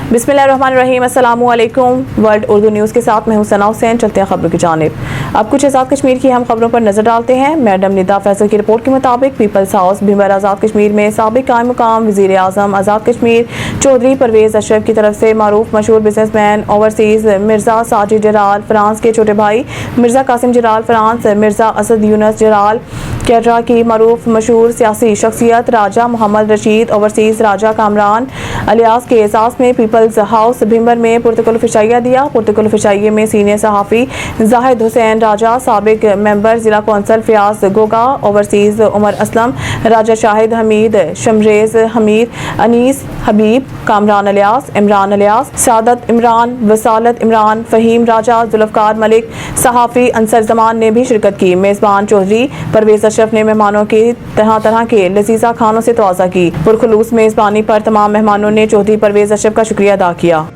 बिस्मिल्लाहिर्रहमानिर्रहीम। अस्सलामु अलैकुम। वर्ल्ड उर्दू न्यूज़ के साथ मैं हूं सना हुसैन। चलते हैं खबरों की जानिब। अब कुछ आज़ाद कश्मीर की अहम खबरों पर नजर डालते हैं। मैडम निदा फैसल की रिपोर्ट के मुताबिक पीपल्स हाउस भीमर आज़ाद कश्मीर में साबिक कायम मुकाम वज़ीर आज़म आज़ाद कश्मीर चौधरी परवेज अशरफ की तरफ से मारूफ मशहूर बिजनेसमैन ओवरसीज़ मिर्ज़ा साजिद जलाल फ्रांस के छोटे भाई मिर्ज़ा कासिम जलाल फ्रांस मिर्ज़ा असद यूनस जलाल कैटरा की मारूफ मशहूर सियासी शख्सियत राजा मोहम्मद रशीद ओवरसीज़ राजा कामरान अलियास के एजाज़ में पीपल्स हाउस भीमर में पुरतकुल फिशाइया दिया। पुरतकुल फिशाइये में सीनियर सहाफ़ी जाहिद हुसैन राजा, साबिक मेंबर ज़िला कौंसल फयाज गोगा, ओवरसीज़ उमर असलम, राजा शाहिद हमीद, शमरेज़ हमीद, अनीस हबीब, कामरान अलियास, इमरान अलियास, सादत इमरान, वसालत इमरान, फ़हीम राजा, जुल्फ़कार मलिक, सहाफ़ी अंसर ज़मान ने भी शिरकत की। मेज़बान चौधरी परवेज अशरफ ने मेहमानों की तरह तरह के लजीज़ा खानों से तवाज़ा की। पुरखुलूस मेज़बानी पर तमाम मेहमानों ने चौधरी परवेज अशरफ का शुक्रिया अदा किया।